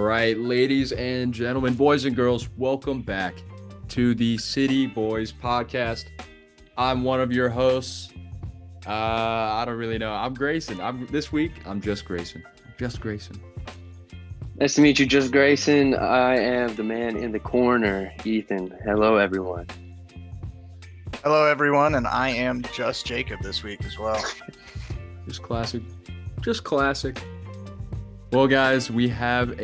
All right, ladies and gentlemen, boys and girls, welcome back to the City Boys Podcast. I'm one of your hosts. I don't really know. I'm Grayson. This week. I'm just Grayson. Just Grayson. Nice to meet you, Just Grayson. I am the man in the corner, Ethan. Hello, everyone. Hello, everyone, and I am just Jacob this week as well. Just classic. Just classic. Well, guys, we have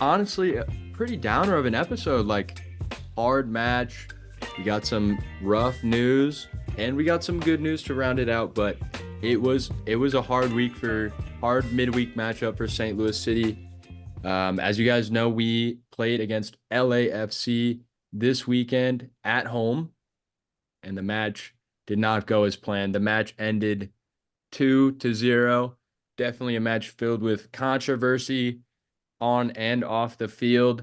honestly a pretty downer of an episode. Like, hard match. We got some rough news, and we got some good news to round it out. But it was a hard midweek matchup for St. Louis City. As you guys know, we played against LAFC this weekend at home, and the match did not go as planned. The match ended 2-0. Definitely a match filled with controversy on and off the field,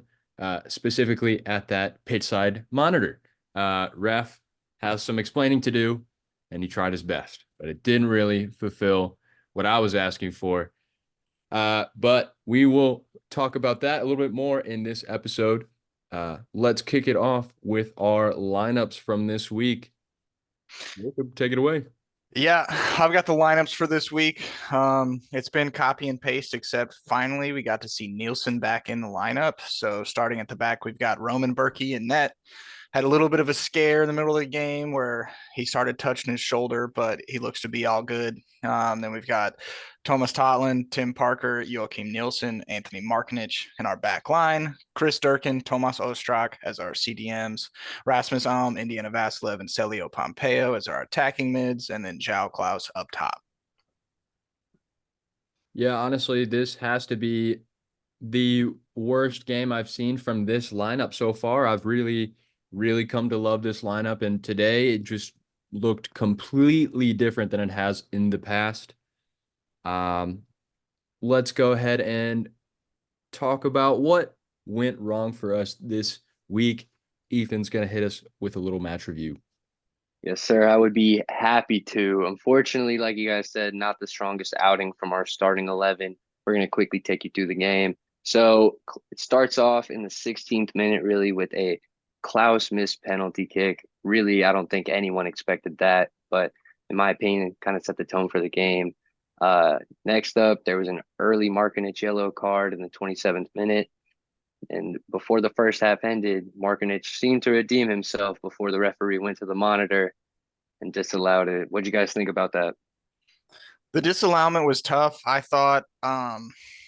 specifically at that pitchside monitor. Ref has some explaining to do, and he tried his best, but it didn't really fulfill what I was asking for. But we will talk about that a little bit more in this episode. Let's kick it off with our lineups from this week. Take it away. Yeah, I've got the lineups for this week. It's been copy and paste, except finally we got to see Nielsen back in the lineup. So starting at the back, we've got Roman Berkey in net. Had a little bit of a scare in the middle of the game where he started touching his shoulder, but he looks to be all good. Then we've got Thomas Totland, Tim Parker, Joachim Nielsen, Anthony Markinich in our back line, Chris Durkin, Tomas Ostrak as our CDMs, Rasmus Alm, Indiana Vasilev, and Celio Pompeo as our attacking mids, and then João Klaus up top. Yeah, honestly, this has to be the worst game I've seen from this lineup so far. I've really come to love this lineup, and today it just looked completely different than it has in the past. Let's go ahead and talk about what went wrong for us this week. Ethan's going to hit us with a little match review. Yes, sir. I would be happy to. Unfortunately, like you guys said, not the strongest outing from our starting 11. We're going to quickly take you through the game. So it starts off in the 16th minute, really, with a Klaus missed penalty kick. Really, I don't think anyone expected that, but in my opinion, it kind of set the tone for the game. Next up, there was an early Markinich yellow card in the 27th minute. And before the first half ended, Markinich seemed to redeem himself before the referee went to the monitor and disallowed it. What do you guys think about that? The disallowment was tough. I thought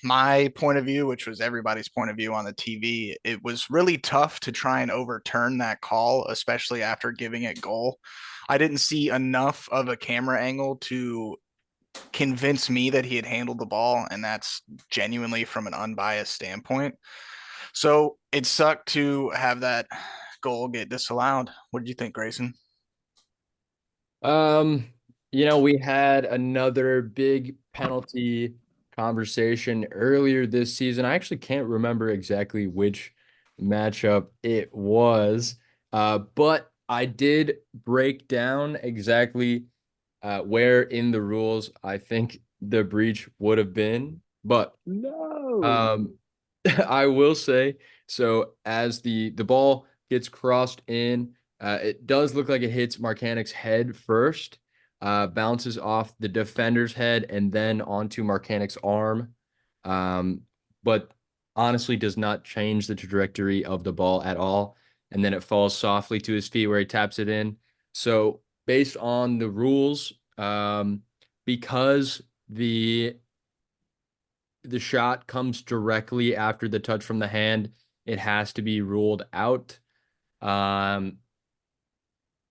my point of view, which was everybody's point of view on the TV, it was really tough to try and overturn that call, especially after giving it goal. I didn't see enough of a camera angle to convince me that he had handled the ball, and that's genuinely from an unbiased standpoint. So it sucked to have that goal get disallowed. What did you think, Grayson? We had another big penalty conversation earlier this season. I actually can't remember exactly which matchup it was, but I did break down exactly where in the rules I think the breach would have been. But No. I will say, so as the ball gets crossed in, it does look like it hits Markanic's head first, bounces off the defender's head and then onto Markanic's arm, but honestly does not change the trajectory of the ball at all. And then it falls softly to his feet where he taps it in. So based on the rules, because the shot comes directly after the touch from the hand, it has to be ruled out.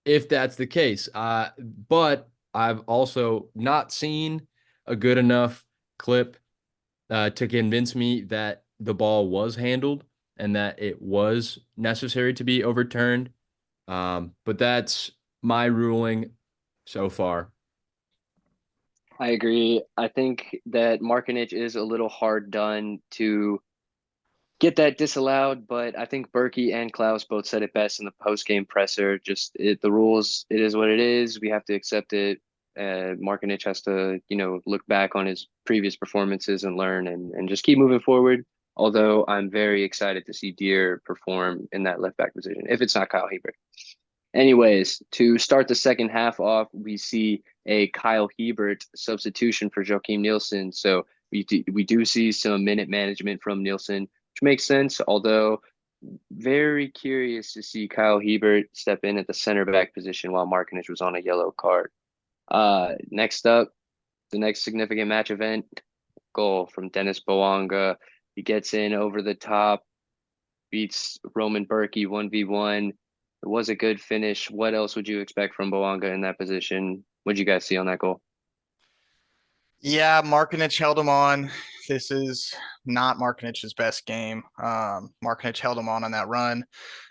If that's the case. But I've also not seen a good enough clip to convince me that the ball was handled and that it was necessary to be overturned. But that's my ruling so far. I agree. I think that Markinich is a little hard done to get that disallowed, but I think Berkey and Klaus both said it best in the post-game presser. The rules, it is what it is. We have to accept it. Markinich has to, look back on his previous performances and learn and just keep moving forward. Although I'm very excited to see Deere perform in that left back position, if it's not Kyle Hebert. Anyways, to start the second half off, we see a Kyle Hebert substitution for Joachim Nielsen. So we do see some minute management from Nielsen, which makes sense. Although very curious to see Kyle Hebert step in at the center back position while Markinich was on a yellow card. Next up, the next significant match event, goal from Dennis Bouanga. He gets in over the top, beats Roman Berkey 1v1. It was a good finish. What else would you expect from Bouanga in that position? What'd you guys see on that goal? Yeah, Markinich held him on. This is not Markinich's best game. Markinich held him on that run,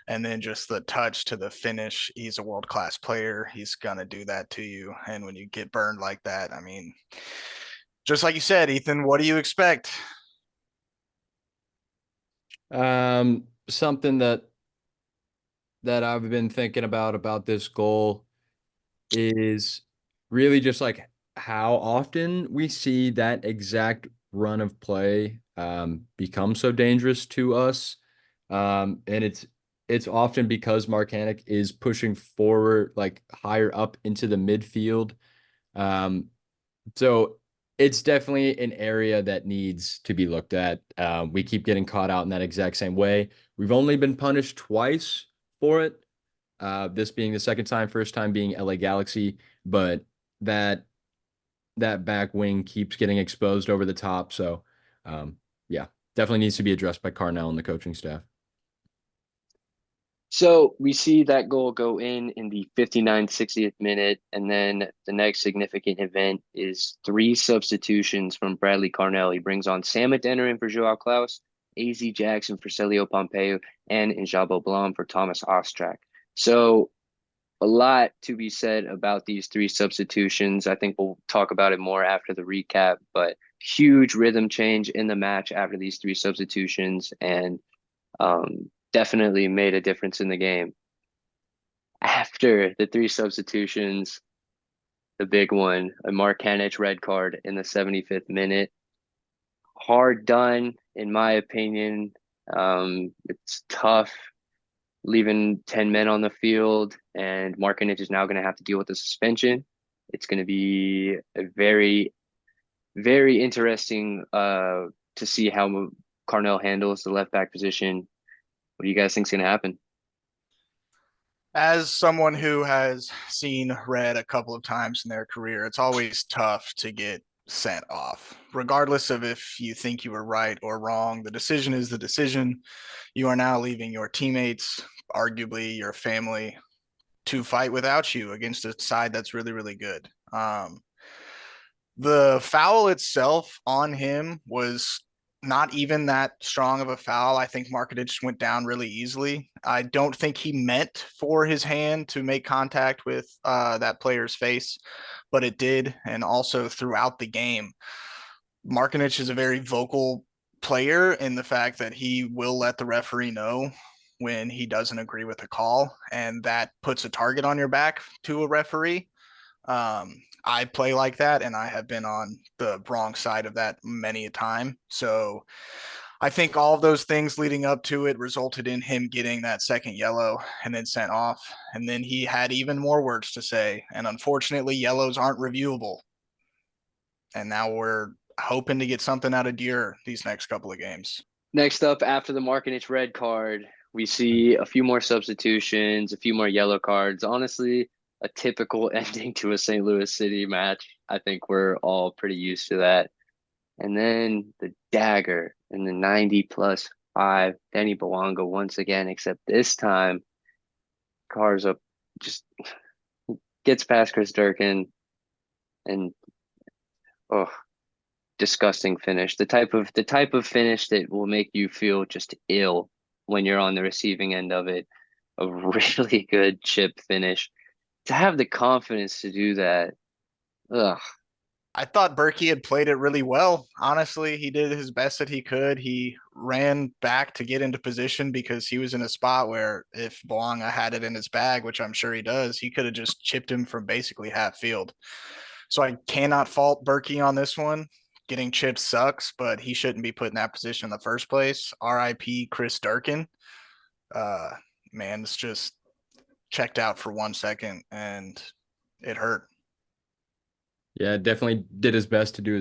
and then just the touch to the finish. He's a world-class player. He's gonna do that to you, and when you get burned like that, I mean, just like you said, Ethan, what do you expect? Something that I've been thinking about this goal is really just like how often we see that exact run of play become so dangerous to us. And it's often because Marcanic is pushing forward, like higher up into the midfield. So it's definitely an area that needs to be looked at. We keep getting caught out in that exact same way. We've only been punished twice for it. This being the second time, first time being LA Galaxy, but that back wing keeps getting exposed over the top. So, yeah, definitely needs to be addressed by Carnell and the coaching staff. So we see that goal go in the 59th, 60th minute, and then the next significant event is three substitutions from Bradley Carnell. He brings on Sam Adenner in for Joao Klaus, AZ Jackson for Celio Pompeu, and Njabo Blom for Thomas Ostrak. So a lot to be said about these three substitutions. I think we'll talk about it more after the recap, but huge rhythm change in the match after these three substitutions, and definitely made a difference in the game. After the three substitutions, the big one, a Marcanic red card in the 75th minute. Hard done, in my opinion. It's tough leaving 10 men on the field, and Marcanic is now going to have to deal with the suspension. It's going to be a very, very interesting to see how Carnell handles the left back position. What do you guys think is going to happen? As someone who has seen red a couple of times in their career, it's always tough to get sent off, regardless of if you think you were right or wrong. The decision is the decision. You are now leaving your teammates, arguably your family, to fight without you against a side that's really, really good. The foul itself on him was not even that strong of a foul. I think Markic went down really easily. I don't think he meant for his hand to make contact with that player's face, but it did. And also throughout the game, Markic is a very vocal player in the fact that he will let the referee know when he doesn't agree with a call, and that puts a target on your back to a referee. I play like that, and I have been on the wrong side of that many a time. So I think all of those things leading up to it resulted in him getting that second yellow and then sent off. And then he had even more words to say. And unfortunately, yellows aren't reviewable. And now we're hoping to get something out of Deere these next couple of games. Next up, after the Markinich red card, we see a few more substitutions, a few more yellow cards. Honestly, a typical ending to a St. Louis City match. I think we're all pretty used to that. And then the dagger in the 90+5, Denny Bouanga once again, except this time, cars up, just gets past Chris Durkin, and disgusting finish. The type of finish that will make you feel just ill when you're on the receiving end of it. A really good chip finish. To have the confidence to do that, ugh. I thought Berkey had played it really well. Honestly, he did his best that he could. He ran back to get into position because he was in a spot where if Bouanga had it in his bag, which I'm sure he does, he could have just chipped him from basically half field. So I cannot fault Berkey on this one. getting chips sucks, but he shouldn't be put in that position in the first place. RIP Chris Durkin. Uh, man, it's just checked out for 1 second and it hurt. Yeah, definitely did his best to do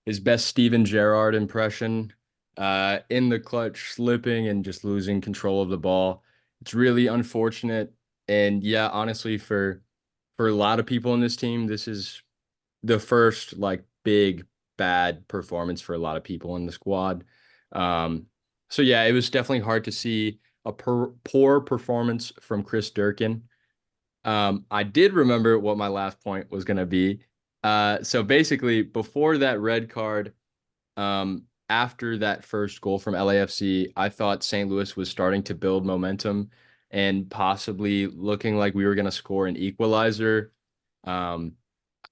his best Steven Gerrard impression. In the clutch, slipping and just losing control of the ball. It's really unfortunate. And yeah, honestly, for a lot of people in this team, this is the first like big bad performance for a lot of people in the squad. Um, so yeah, it was definitely hard to see a poor performance from Chris Durkin. I did remember what my last point was going to be. So basically, before that red card, after that first goal from LAFC, I thought St. Louis was starting to build momentum and possibly looking like we were going to score an equalizer. Um,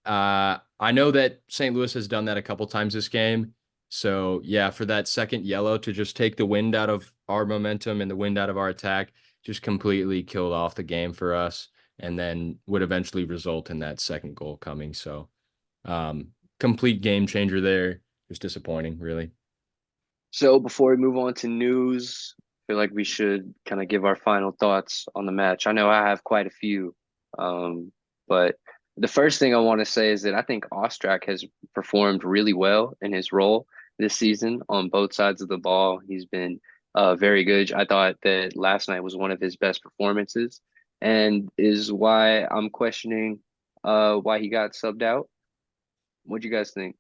I know that St. Louis has done that a couple times this game. So yeah, for that second yellow to just take the wind out of our momentum and the wind out of our attack, just completely killed off the game for us, and then would eventually result in that second goal coming. So complete game changer there. Just disappointing, really. So before we move on to news, I feel like we should kind of give our final thoughts on the match. I know I have quite a few, but the first thing I want to say is that I think Ostrak has performed really well in his role this season on both sides of the ball. He's been very good. I thought that last night was one of his best performances, and is why I'm questioning why he got subbed out. What do you guys think?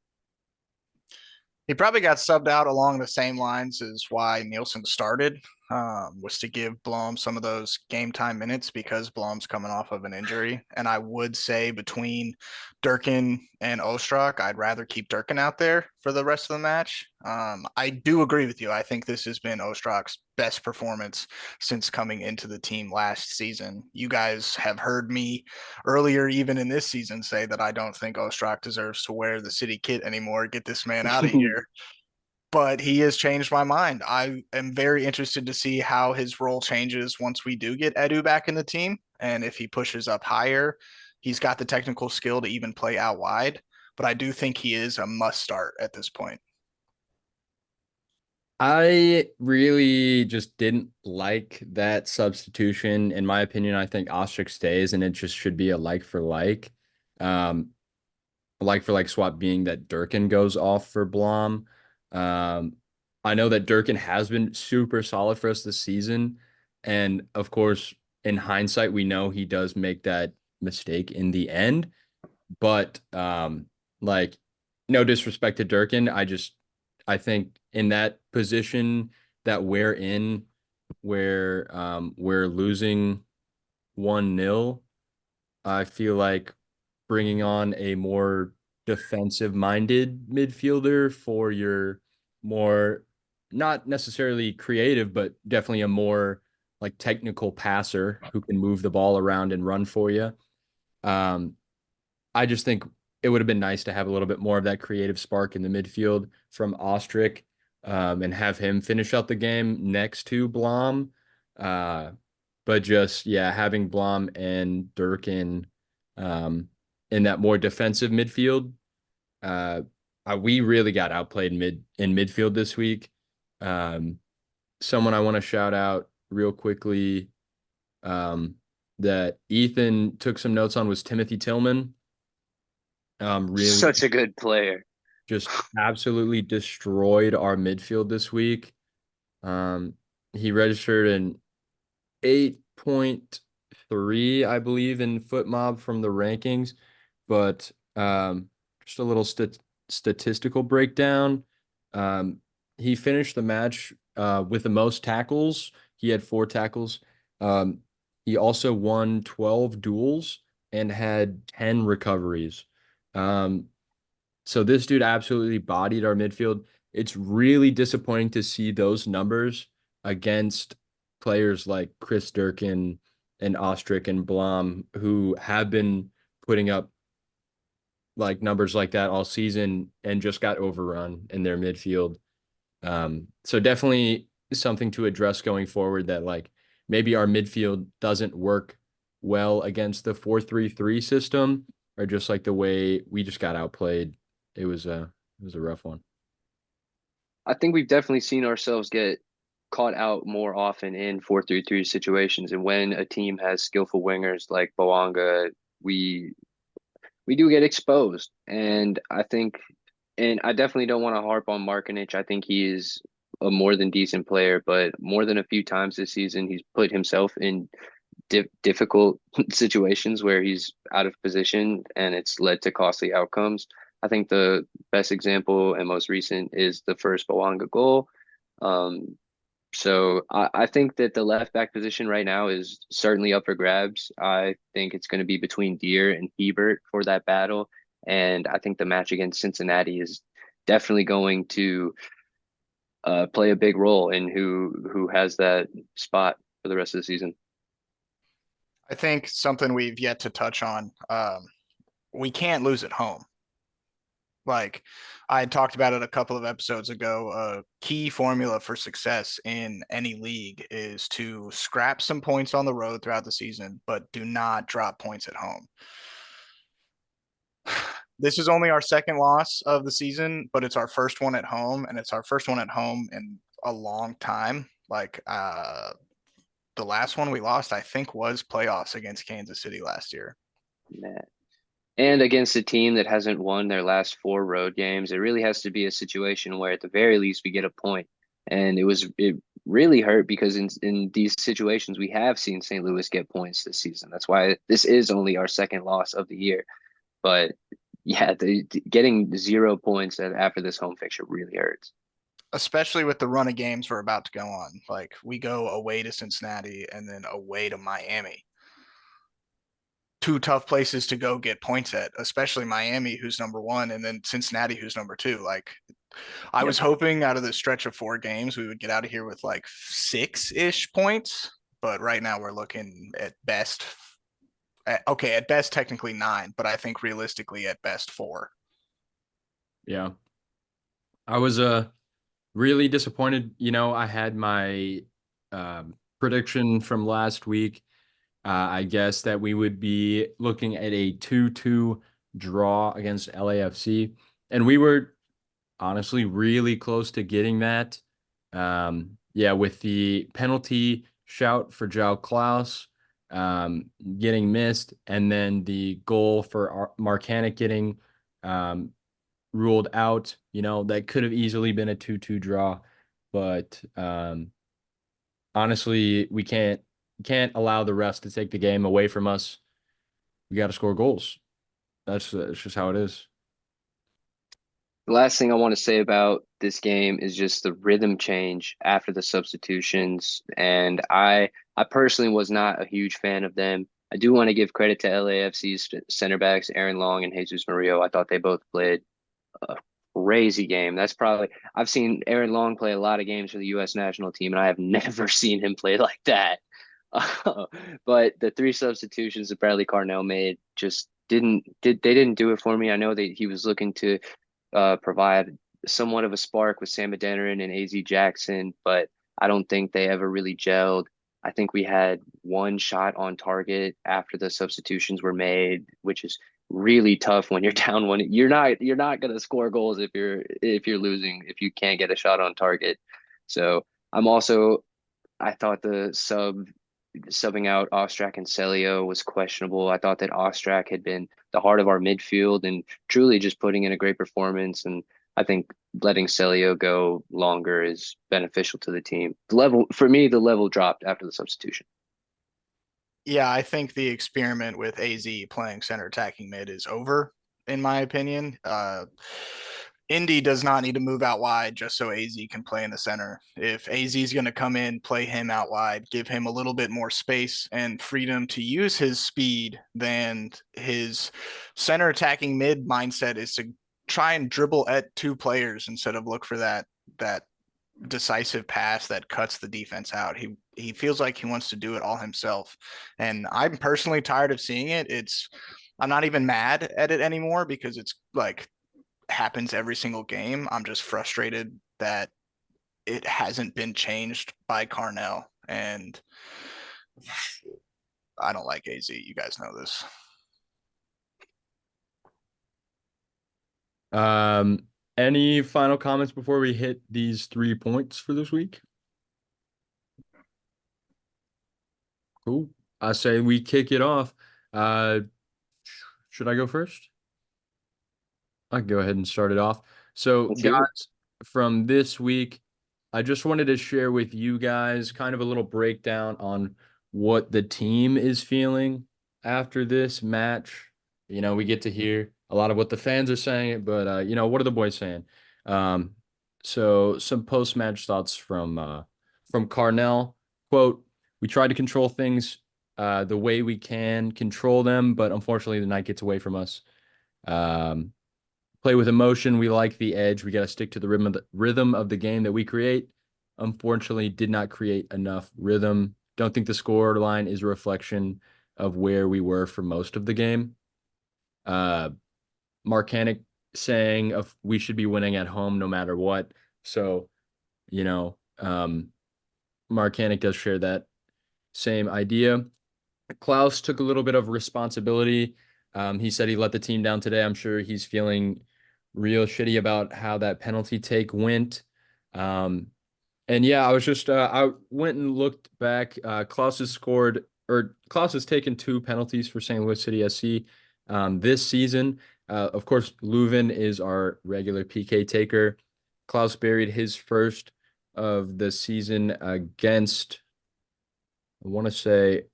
He probably got subbed out along the same lines as why Nielsen started, was to give Blom some of those game time minutes because Blom's coming off of an injury. And I would say between Durkin and Ostrak, I'd rather keep Durkin out there for the rest of the match. I do agree with you. I think this has been Ostrak's best performance since coming into the team last season. You guys have heard me earlier, even in this season, say that I don't think Ostrak deserves to wear the city kit anymore. Get this man out of here. But he has changed my mind. I am very interested to see how his role changes once we do get Edu back in the team. And if he pushes up higher, he's got the technical skill to even play out wide. But I do think he is a must start at this point. I really just didn't like that substitution. In my opinion, I think Ostrich stays and it just should be a like for like. Um, like for like swap being that Durkin goes off for Blom. Um, I know that Durkin has been super solid for us this season. And of course, in hindsight, we know he does make that mistake in the end. But like no disrespect to Durkin, I think in that position that we're in, where we're losing 1-0, I feel like bringing on a more defensive minded midfielder for your more, not necessarily creative, but definitely a more like technical passer who can move the ball around and run for you. Um, I just think it would have been nice to have a little bit more of that creative spark in the midfield from Ostrich, and have him finish out the game next to Blom. Uh, but just, yeah, having Blom and Durkin in that more defensive midfield, uh, we really got outplayed in midfield this week. Um, Someone I want to shout out real quickly, that Ethan took some notes on was Timothy Tillman. Really Such a good player. just absolutely destroyed our midfield this week. Um, he registered an 8.3, I believe, in foot mob from the rankings, but just a little statistical breakdown. Um, he finished the match with the most tackles. He had 4 tackles. Um, he also won 12 duels and had 10 recoveries. Um, so this dude absolutely bodied our midfield. It's really disappointing to see those numbers against players like Chris Durkin and Ostrich and Blom, who have been putting up like numbers like that all season and just got overrun in their midfield. So definitely something to address going forward, that like maybe our midfield doesn't work well against the 4-3-3 system, or just like the way we just got outplayed. It was It was a rough one. I think we've definitely seen ourselves get caught out more often in 4-3-3 situations. And when a team has skillful wingers like Boanga, we we do get exposed. And I definitely don't want to harp on Markinich. I think he is a more than decent player, but more than a few times this season, he's put himself in difficult situations where he's out of position and it's led to costly outcomes. I think the best example and most recent is the first Boanga goal. Um, so I think that the left back position right now is certainly up for grabs. I think it's going to be between Deere and Hebert for that battle. And I think the match against Cincinnati is definitely going to play a big role in who has that spot for the rest of the season. I think something we've yet to touch on. We can't lose at home. Like I had talked about it a couple of episodes ago. A key formula for success in any league is to scrap some points on the road throughout the season, but do not drop points at home. This is only our second loss of the season, but it's our first one at home, and it's our first one at home in a long time. The last one we lost, I think, was playoffs against Kansas City last year. Man. And against a team that hasn't won their last four road games, it really has to be a situation where at the very least we get a point. And it really hurt because in these situations we have seen St. Louis get points this season. That's why this is only our second loss of the year. But yeah, getting 0 points after this home fixture really hurts. Especially with the run of games we're about to go on. Like we go away to Cincinnati and then away to Miami. Two tough places to go get points at, especially Miami, who's number one, and then Cincinnati, who's number two. Like I was Yep. hoping out of the stretch of 4 games, we would get out of here with like 6-ish points. But right now we're looking at best, okay, at best technically 9, but I think realistically at best 4. Yeah. I was really disappointed. I had my prediction from last week. I guess that we would be looking at a 2-2 draw against LAFC. And we were honestly really close to getting that. Yeah, with the penalty shout for João Klaus getting missed, and then the goal for Marcanic getting ruled out. That could have easily been a 2-2 draw. But honestly, we can't allow the refs to take the game away from us. We got to score goals. That's just how it is. The last thing I want to say about this game is just the rhythm change after the substitutions. And I personally was not a huge fan of them. I do want to give credit to LAFC's center backs, Aaron Long and Jesus Murillo. I thought they both played a crazy game. I've seen Aaron Long play a lot of games for the U.S. national team, and I have never seen him play like that. But the three substitutions that Bradley Carnell made just didn't do it for me. I know that he was looking to provide somewhat of a spark with Sam Adeniran and AZ Jackson, but I don't think they ever really gelled. I think we had one shot on target after the substitutions were made, which is really tough when you're down one. You're not gonna score goals if you're losing, if you can't get a shot on target. So I thought the subbing out Ostrak and Celio was questionable. I thought that Ostrak had been the heart of our midfield and truly just putting in a great performance. And I think letting Celio go longer is beneficial to the team. The level dropped after the substitution. Yeah, I think the experiment with AZ playing center attacking mid is over, in my opinion. Indy does not need to move out wide just so AZ can play in the center. If AZ is going to come in, play him out wide, give him a little bit more space and freedom to use his speed, than his center attacking mid mindset is to try and dribble at 2 players instead of look for that decisive pass that cuts the defense out. He feels like he wants to do it all himself. And I'm personally tired of seeing it. I'm not even mad at it anymore because it's like happens every single game. I'm just frustrated that it hasn't been changed by Carnell. And I don't like AZ. You guys know this. Any final comments before we hit these 3 points for this week? Cool. I say we kick it off. Uh, should I go first? I can go ahead and start it off. So, Let's hear it. guys, from this week, I just wanted to share with you guys kind of a little breakdown on what the team is feeling after this match. We get to hear a lot of what the fans are saying, but what are the boys saying? Um, so some post-match thoughts from Carnell. Quote, "We try to control things the way we can control them, but unfortunately the night gets away from us. Um, Play with emotion. We like the edge. We got to stick to the rhythm of the game that we create. Unfortunately, did not create enough rhythm. Don't think the score line is a reflection of where we were for most of the game." Uh, Marcanic saying of we should be winning at home no matter what. So, you know, um, Marcanic does share that same idea. Klaus took a little bit of responsibility. He said he let the team down today. I'm sure he's feeling real shitty about how that penalty take went. And yeah, I went and looked back. Klaus has taken 2 penalties for St. Louis City SC this season. Of course, Leuven is our regular PK taker. Klaus buried his first of the season against, I want to say,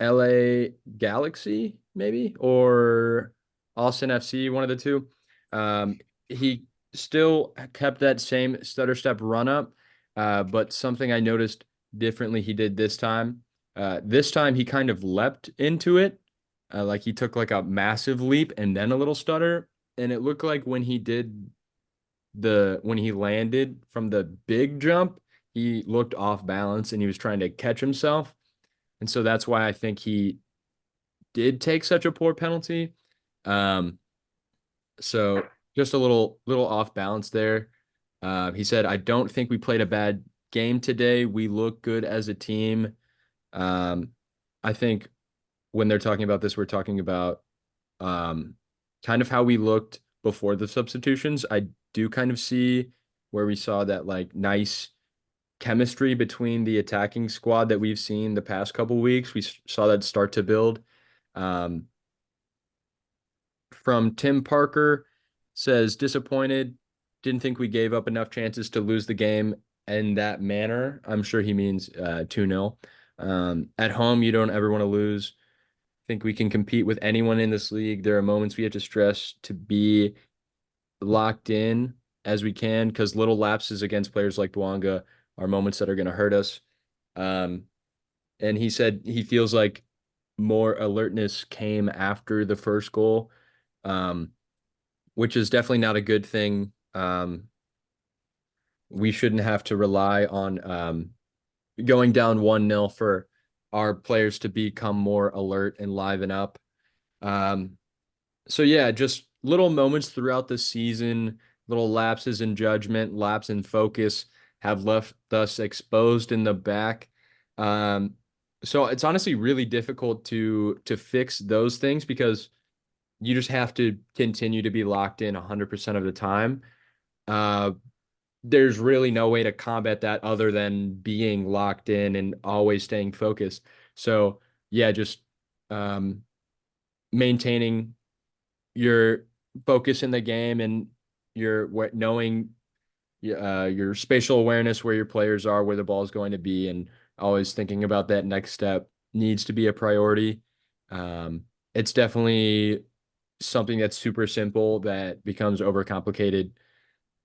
LA Galaxy, maybe, or Austin FC, one of the two. He still kept that same stutter step run up, but something I noticed differently he did this time. This time he kind of leapt into it, like he took like a massive leap and then a little stutter, and it looked like when he landed from the big jump, he looked off balance and he was trying to catch himself. And so that's why I think he did take such a poor penalty. Um, so just a little off balance there. He said, "I don't think we played a bad game today. We look good as a team." Um, I think when they're talking about this, we're talking about um, kind of how we looked before the substitutions. I do kind of see where we saw that like nice chemistry between the attacking squad that we've seen the past couple weeks. We saw that start to build. Um, from Tim Parker says disappointed. Didn't think we gave up enough chances to lose the game in that manner. I'm sure he means 2-0. At home, you don't ever want to lose. Think we can compete with anyone in this league. There are moments we have to stress to be locked in as we can because little lapses against players like Bouanga are moments that are going to hurt us. Um, and he said he feels like more alertness came after the first goal, um, which is definitely not a good thing. We shouldn't have to rely on going down 1-0 for our players to become more alert and liven up. Um, so yeah, just little moments throughout the season, little lapses in judgment, lapse in focus have left us exposed in the back. Um, so it's honestly really difficult to fix those things because you just have to continue to be locked in 100% of the time. Uh, there's really no way to combat that other than being locked in and always staying focused. So yeah, just um, maintaining your focus in the game and knowing your spatial awareness, where your players are, where the ball is going to be, and always thinking about that next step needs to be a priority. It's definitely something that's super simple that becomes overcomplicated.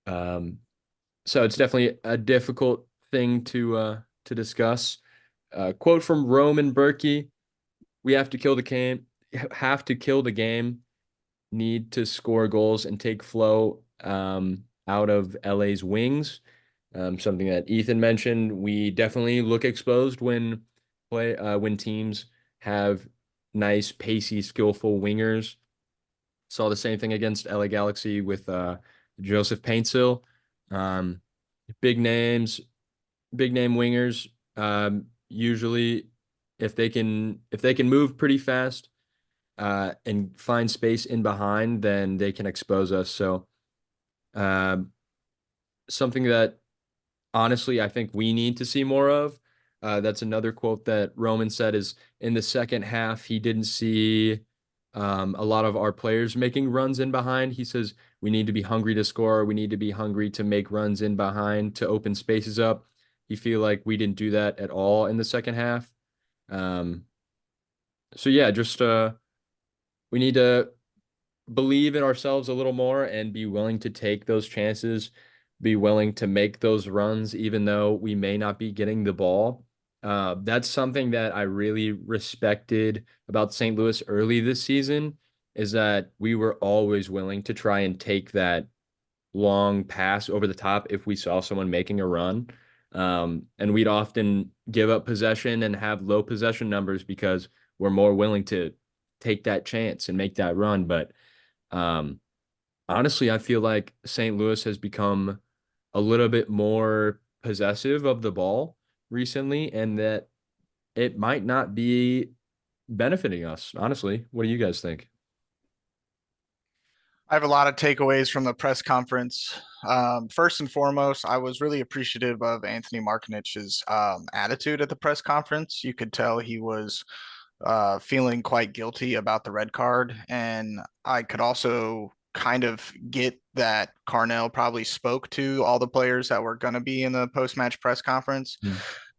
Um, so it's definitely a difficult thing to discuss. Quote from Roman Berkey: "We have to kill the game. Have to kill the game. Need to score goals and take flow out of LA's wings." Something that Ethan mentioned. We definitely look exposed when teams have nice, pacey, skillful wingers. Saw the same thing against LA Galaxy with Joseph Paintsil. Um, big names, big name wingers. Usually, if they can move pretty fast and find space in behind, then they can expose us. So Um, Something that honestly I think we need to see more of. That's another quote that Roman said is in the second half, he didn't see a lot of our players making runs in behind. He says we need to be hungry to score. We need to be hungry to make runs in behind to open spaces up. He feel like we didn't do that at all in the second half. Um, so yeah, just we need to believe in ourselves a little more and be willing to take those chances, be willing to make those runs, even though we may not be getting the ball. That's something that I really respected about St. Louis early this season, is that we were always willing to try and take that long pass over the top if we saw someone making a run. And we'd often give up possession and have low possession numbers because we're more willing to take that chance and make that run. But um, honestly, I feel like St. Louis has become a little bit more possessive of the ball recently, and that it might not be benefiting us. Honestly, what do you guys think? I have a lot of takeaways from the press conference. First and foremost, I was really appreciative of Anthony Markinich's attitude at the press conference. You could tell he was feeling quite guilty about the red card. And I could also kind of get that Carnell probably spoke to all the players that were going to be in the post-match press conference, Hmm.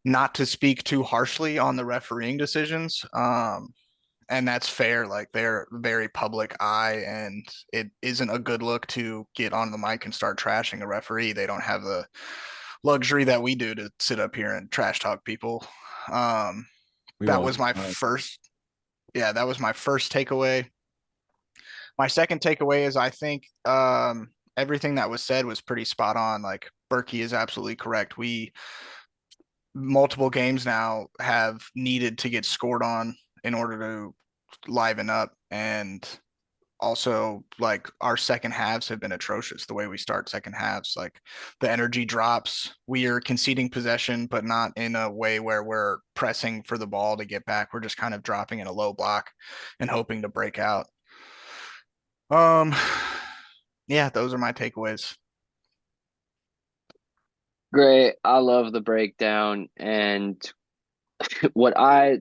not to speak too harshly on the refereeing decisions. And that's fair. Like they're very public eye, and it isn't a good look to get on the mic and start trashing a referee. They don't have the luxury that we do to sit up here and trash talk people. Um, We that won't. was my first yeah, that was my first takeaway. My second takeaway is I think everything that was said was pretty spot on. Like Berkey is absolutely correct. We multiple games now have needed to get scored on in order to liven up, and also like our second halves have been atrocious. The way we start second halves, like the energy drops. We are conceding possession, but not in a way where we're pressing for the ball to get back. We're just kind of dropping in a low block and hoping to break out. um yeah, those are my takeaways. Great. I love the breakdown. And what I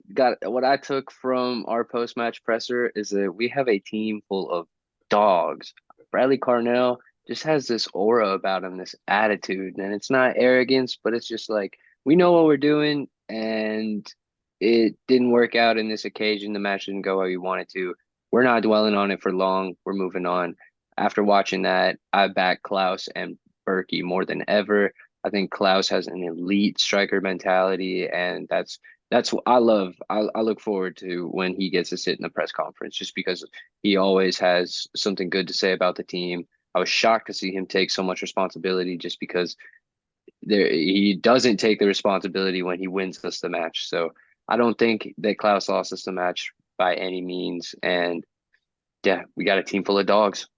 took from our post-match presser is that we have a team full of dogs. Bradley Carnell just has this aura about him, this attitude, and it's not arrogance, but it's just like we know what we're doing, and it didn't work out in this occasion. The match didn't go how we wanted to. We're not dwelling on it for long. We're moving on. After watching that, I back Klaus and Berkey more than ever. I think Klaus has an elite striker mentality, and that's what I love. I look forward to when he gets to sit in the press conference, just because he always has something good to say about the team. I was shocked to see him take so much responsibility, just because he doesn't take the responsibility when he wins us the match. So I don't think that Klaus lost us the match by any means. And yeah, we got a team full of dogs.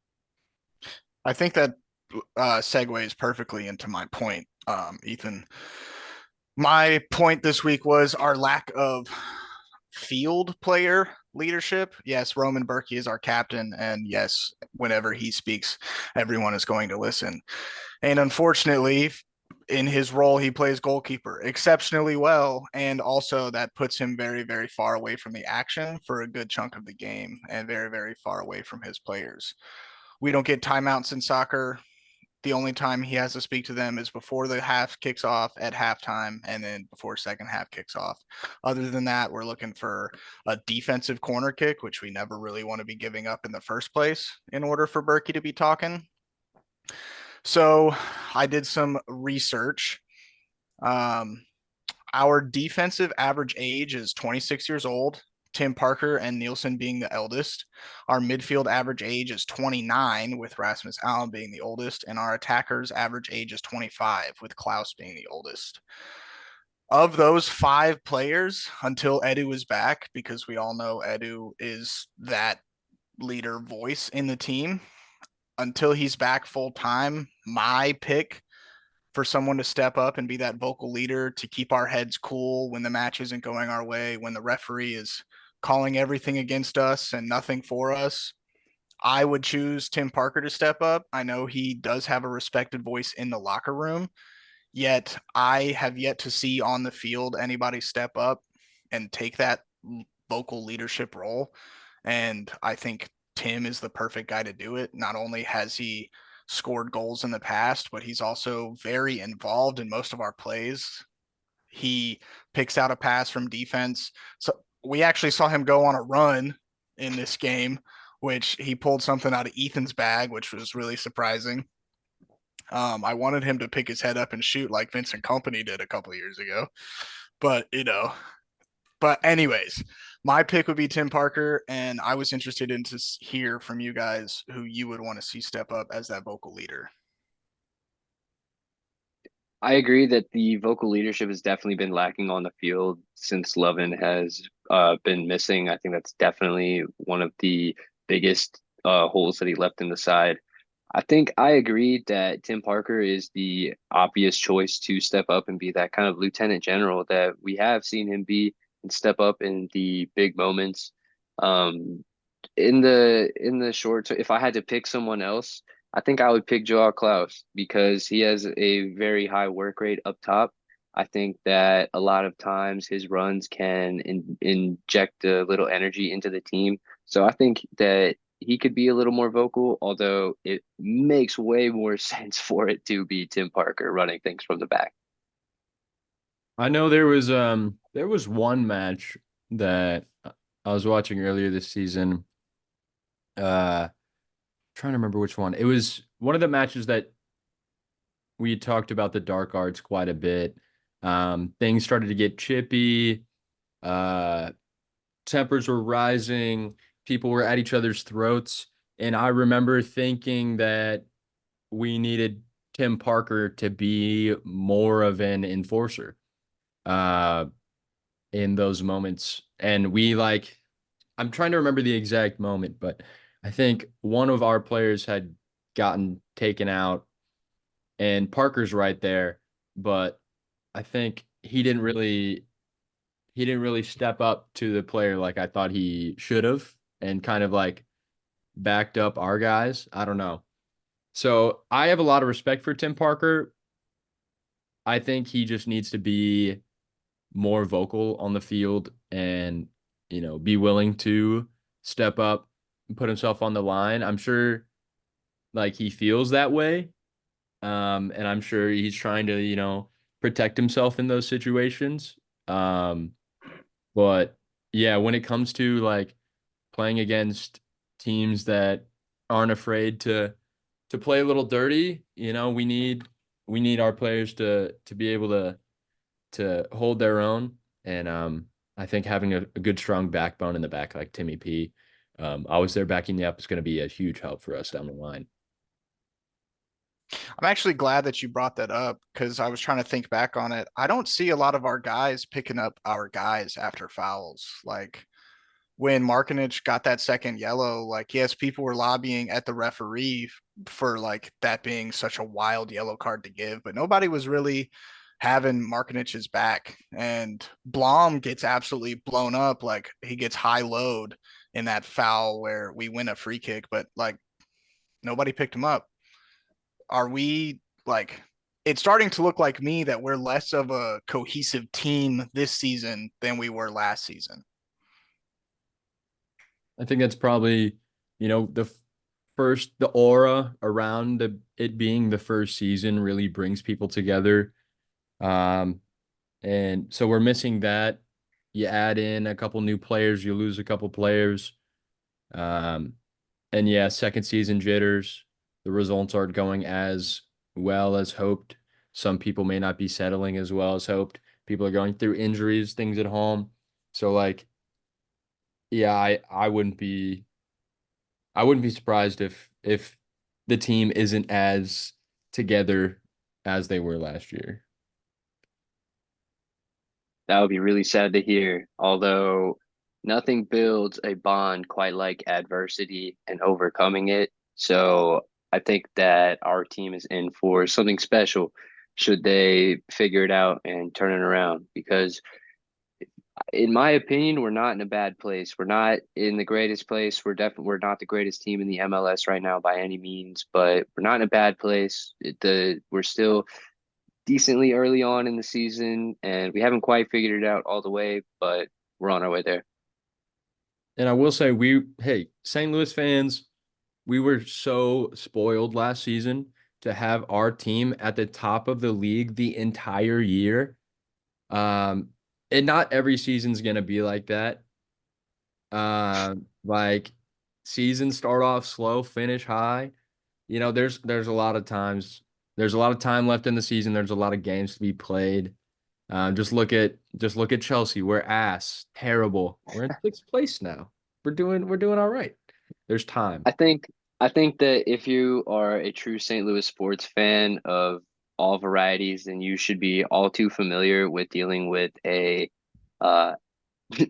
I think that segues perfectly into my point, Ethan. My point this week was our lack of field player leadership. Yes, Roman Berkey is our captain, and yes, whenever he speaks, everyone is going to listen. And unfortunately, in his role, he plays goalkeeper exceptionally well, and also that puts him very, very far away from the action for a good chunk of the game, and very, very far away from his players. We don't get timeouts in soccer. The only time he has to speak to them is before the half kicks off at halftime, and then before second half kicks off. Other than that, we're looking for a defensive corner kick, which we never really want to be giving up in the first place in order for Berkey to be talking. So I did some research. Um, our defensive average age is 26 years old, Tim Parker and Nielsen being the eldest. Our midfield average age is 29, with Rasmus Allen being the oldest, and our attackers average age is 25, with Klaus being the oldest. Of those five players, until Edu is back, because we all know Edu is that leader voice in the team, until he's back full time, my pick for someone to step up and be that vocal leader to keep our heads cool when the match isn't going our way, when the referee is calling everything against us and nothing for us. I would choose Tim Parker to step up. I know he does have a respected voice in the locker room, yet I have yet to see on the field anybody step up and take that vocal leadership role. And I think Tim is the perfect guy to do it. Not only has he scored goals in the past, but he's also very involved in most of our plays. He picks out a pass from defense. So we actually saw him go on a run in this game, which he pulled something out of Ethan's bag, which was really surprising. I wanted him to pick his head up and shoot like Vincent Company did a couple of years ago, but But anyways, my pick would be Tim Parker, and I was interested in to hear from you guys who you would want to see step up as that vocal leader. I agree that the vocal leadership has definitely been lacking on the field since Lovin has been missing. I think that's definitely one of the biggest holes that he left in the side. I think I agree that Tim Parker is the obvious choice to step up and be that kind of lieutenant general that we have seen him be and step up in the big moments. Um, in the short term, if I had to pick someone else, I think I would pick Joao Klaus because he has a very high work rate up top. I think that a lot of times his runs can inject a little energy into the team. So I think that he could be a little more vocal, although it makes way more sense for it to be Tim Parker running things from the back. I know there was one match that I was watching earlier this season. Trying to remember which one. It was one of the matches that we talked about the dark arts quite a bit. Things started to get chippy. Uh, Tempers were rising. People were at each other's throats. And I remember thinking that we needed Tim Parker to be more of an enforcer uh, in those moments. And I'm trying to remember the exact moment, but I think one of our players had gotten taken out and Parker's right there, but I think he didn't really step up to the player like I thought he should have and kind of like backed up our guys. I don't know. So I have a lot of respect for Tim Parker. I think he just needs to be more vocal on the field and, be willing to step up and put himself on the line. I'm sure like he feels that way. And I'm sure he's trying to, protect himself in those situations. Um, but yeah, when it comes to like playing against teams that aren't afraid to play a little dirty, we need our players to be able to hold their own. And I think having a good strong backbone in the back like Timmy P, always there backing you up is going to be a huge help for us down the line. I'm actually glad that you brought that up because I was trying to think back on it. I don't see a lot of our guys picking up our guys after fouls. Like when Markinich got that second yellow, like, yes, people were lobbying at the referee for like that being such a wild yellow card to give, but nobody was really having Markinich's back. And Blom gets absolutely blown up. Like he gets high load in that foul where we win a free kick, but like nobody picked him up. Are we like, it's starting to look like me that we're less of a cohesive team this season than we were last season. I think that's probably, the aura around it being the first season really brings people together. Um, and so we're missing that. You add in a couple new players, you lose a couple players. Um, and yeah, second season jitters. The results aren't going as well as hoped. Some people may not be settling as well as hoped. People are going through injuries, things at home. So like, yeah, I wouldn't be surprised if the team isn't as together as they were last year. That would be really sad to hear, although nothing builds a bond quite like adversity and overcoming it. So I think that our team is in for something special should they figure it out and turn it around because in my opinion, we're not in a bad place. We're not in the greatest place. We're not the greatest team in the MLS right now by any means, but we're not in a bad place. We're still decently early on in the season, and we haven't quite figured it out all the way, but we're on our way there. And I will say, hey, St. Louis fans, we were so spoiled last season to have our team at the top of the league the entire year. And not every season's gonna be like that. Like seasons start off slow, finish high. There's a lot of times, there's a lot of time left in the season. There's a lot of games to be played. Just look at Chelsea. We're ass, terrible. We're in sixth place now. We're doing all right. There's time. I think that if you are a true St. Louis sports fan of all varieties, then you should be all too familiar with dealing with a uh,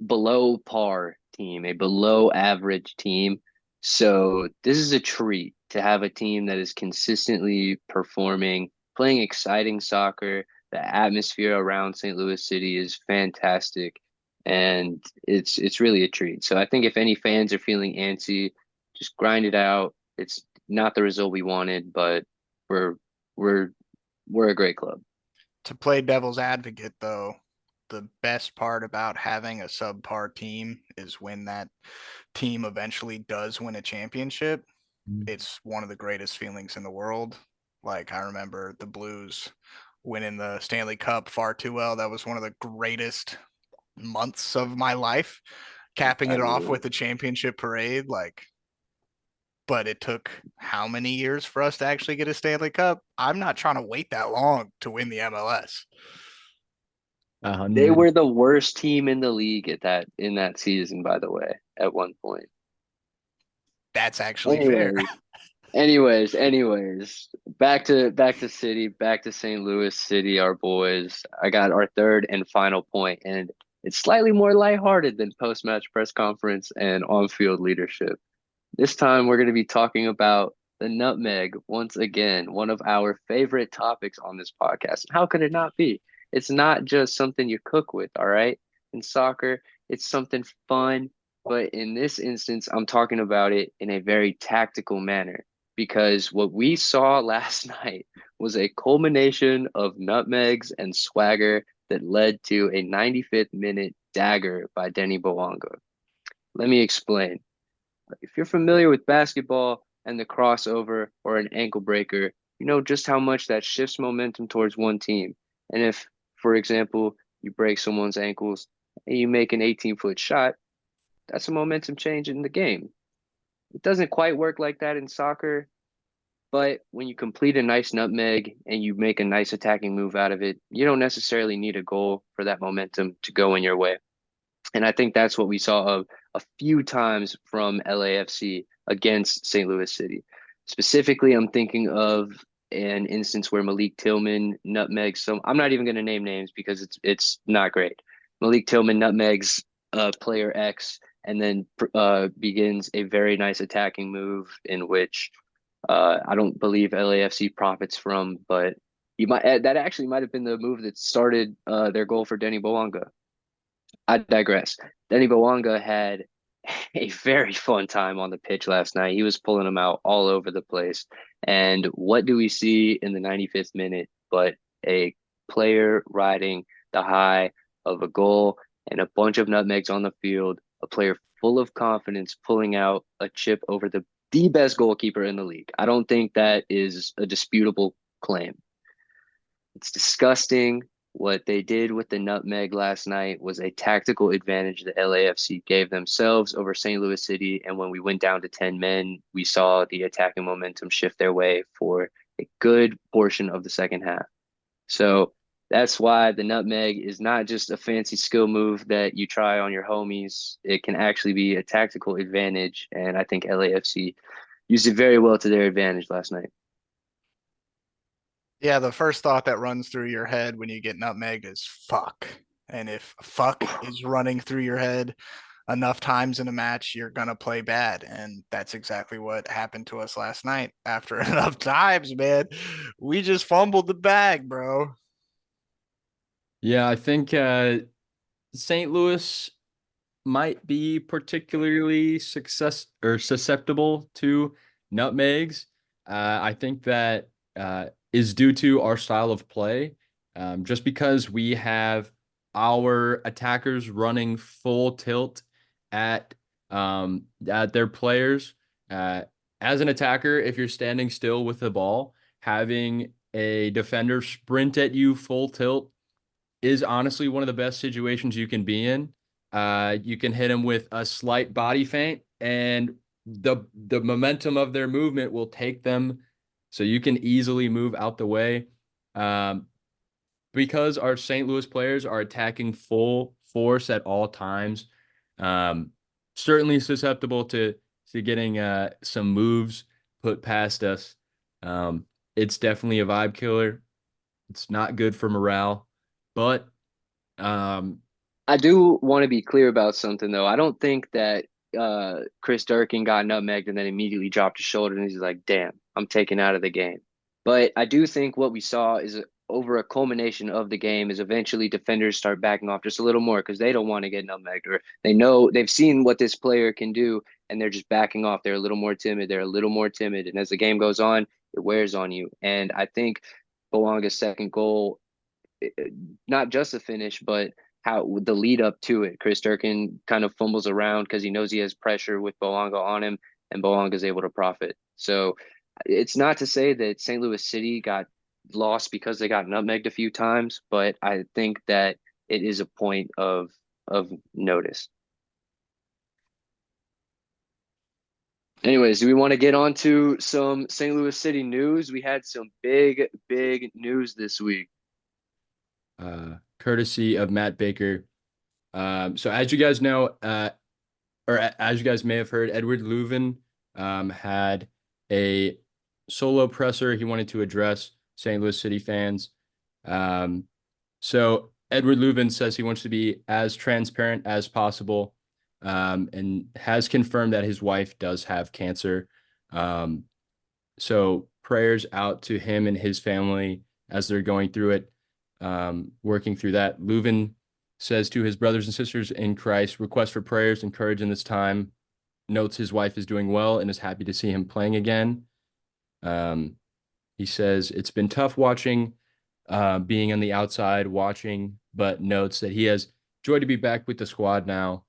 below par team, a below average team. So this is a treat to have a team that is consistently performing, playing exciting soccer. The atmosphere around St. Louis City is fantastic, and it's really a treat. So I think if any fans are feeling antsy, just grind it out. It's not the result we wanted, but we're we're we're a great club. To play devil's advocate, though, the best part about having a subpar team is when that team eventually does win a championship. It's one of the greatest feelings in the world. Like, I remember the Blues winning the Stanley Cup far too well. That was one of the greatest months of my life, capping I it off mean, with the championship parade. Like, but it took how many years for us to actually get a Stanley Cup? I'm not trying to wait that long to win the MLS. they 100. were the worst team in the league at that in that season, by the way, at one point. That's actually fair. Anyways, anyways, back to City, back to St. Louis City, our boys. I got our third and final point, and it's slightly more lighthearted than post-match press conference and on-field leadership. This time we're going to be talking about the nutmeg once again, one of our favorite topics on this podcast. And how could it not be? It's not just something you cook with, all right? In soccer, it's something fun, but in this instance, I'm talking about it in a very tactical manner because what we saw last night was a culmination of nutmegs and swagger that led to a 95th minute dagger by Denny Bowanga. Let me explain. If you're familiar with basketball and the crossover or an ankle breaker, you know just how much that shifts momentum towards one team. And if, for example, you break someone's ankles and you make an 18-foot shot, that's a momentum change in the game. It doesn't quite work like that in soccer, but when you complete a nice nutmeg and you make a nice attacking move out of it, you don't necessarily need a goal for that momentum to go in your way. And I think that's what we saw a few times from LAFC against St. Louis City. Specifically, I'm thinking of an instance where Malik Tillman nutmegs some. I'm not even going to name names because it's not great. Malik Tillman nutmegs player X and then begins a very nice attacking move in which I don't believe LAFC profits from, but that actually might have been the move that started their goal for Denny Bowanga. I digress. Denny Bowanga had a very fun time on the pitch last night. He was pulling them out all over the place. And what do we see in the 95th minute but a player riding the high of a goal and a bunch of nutmegs on the field, a player full of confidence pulling out a chip over the best goalkeeper in the league. I don't think that is a disputable claim. It's disgusting. What they did with the nutmeg last night was a tactical advantage that LAFC gave themselves over St. Louis City. And when we went down to 10 men, we saw the attacking momentum shift their way for a good portion of the second half. So that's why the nutmeg is not just a fancy skill move that you try on your homies. It can actually be a tactical advantage. And I think LAFC used it very well to their advantage last night. Yeah, the first thought that runs through your head when you get nutmeg is fuck. And if fuck is running through your head enough times in a match, you're going to play bad. And that's exactly what happened to us last night. After enough times, man, we just fumbled the bag, bro. Yeah, I think St. Louis might be particularly susceptible to nutmegs. I think that is due to our style of play. Just because we have our attackers running full tilt at at their players. Uh, as an attacker, if you're standing still with the ball, having a defender sprint at you full tilt is honestly one of the best situations you can be in. You can hit them with a slight body feint, and the momentum of their movement will take them, so you can easily move out the way. Um, because our St. Louis players are attacking full force at all times, um, certainly susceptible to getting some moves put past us. It's definitely a vibe killer. It's not good for morale, but um, I do want to be clear about something though. I don't think that Chris Durkin got nutmegged and then immediately dropped his shoulder and he's like, "Damn, I'm taken out of the game." But I do think what we saw is over a culmination of the game is eventually defenders start backing off just a little more because they don't want to get nutmegged, or they know they've seen what this player can do and they're just backing off. They're a little more timid. They're a little more timid, and as the game goes on, it wears on you. And I think Bowanga's second goal, not just a finish, but how the lead up to it. Chris Durkin kind of fumbles around because he knows he has pressure with Boanga on him, and Boanga is able to profit. So it's not to say that St. Louis City got lost because they got nutmegged a few times, but I think that it is a point of notice. Anyways, do we want to get on to some St. Louis City news? We had some big news this week. Courtesy of Matt Baker. So as you guys know, or as you guys may have heard, Edward Leuven had a solo presser he wanted to address St. Louis City fans. So Edward Leuven says he wants to be as transparent as possible, and has confirmed that his wife does have cancer. So prayers out to him and his family as they're going through it, working through that. Leuven says to his brothers and sisters in Christ, request for prayers and courage in this time. Notes his wife is doing well and is happy to see him playing again. He says it's been tough watching, being on the outside watching, but notes that he has joy to be back with the squad now,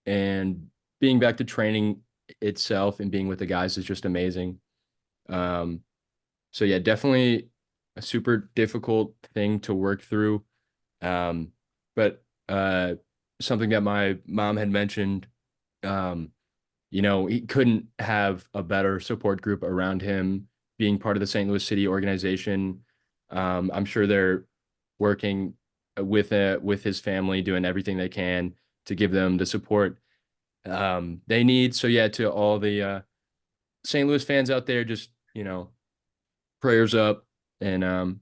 and being back to training itself and being with the guys is just amazing. So yeah, definitely a super difficult thing to work through. But something that my mom had mentioned, he couldn't have a better support group around him, being part of the St. Louis City organization. I'm sure they're working with his family, doing everything they can to give them the support they need. So yeah, to all the St. Louis fans out there, just prayers up, and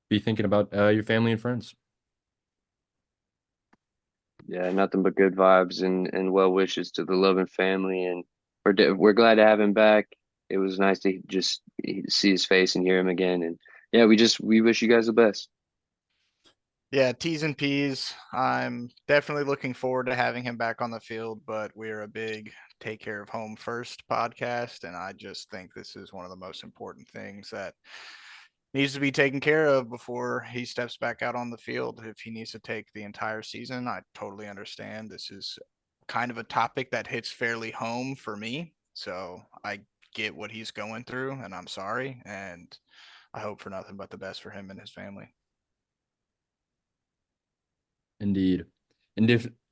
be thinking about your family and friends. Yeah, nothing but good vibes and well wishes to the Lovin family, and we're glad to have him back. It was nice to just see his face and hear him again, and yeah, we wish you guys the best. Yeah, T's and P's. I'm definitely looking forward to having him back on the field, but we're a big take care of home first podcast, and I just think this is one of the most important things that needs to be taken care of before he steps back out on the field. If he needs to take the entire season, I totally understand. This is kind of a topic that hits fairly home for me, so I get what he's going through, and I'm sorry, and I hope for nothing but the best for him and his family. Indeed.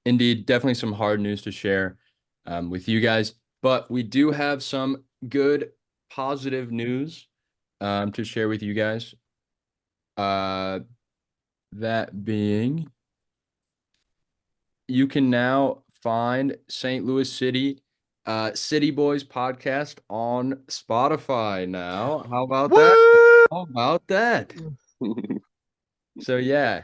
Indeed, definitely some hard news to share with you guys. But we do have some good, positive news to share with you guys. That being, you can now find St. Louis City City Boys podcast on Spotify now. How about that? How about that? So yeah,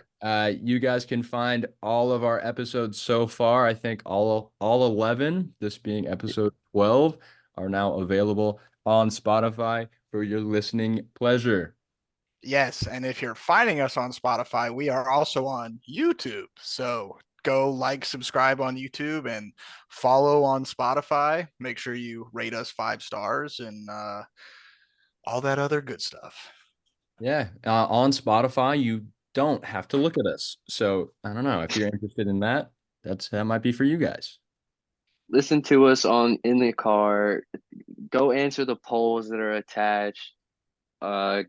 you guys can find all of our episodes so far. I think all 11, this being episode 12, are now available on Spotify for your listening pleasure. Yes, and if you're finding us on Spotify, we are also on YouTube. So go like, subscribe on YouTube, and follow on Spotify. Make sure you rate us 5 stars and all that other good stuff. Yeah, on Spotify, you don't have to look at us. So I don't know if you're interested in that. That might be for you guys. Listen to us on in the car. Go answer the polls that are attached.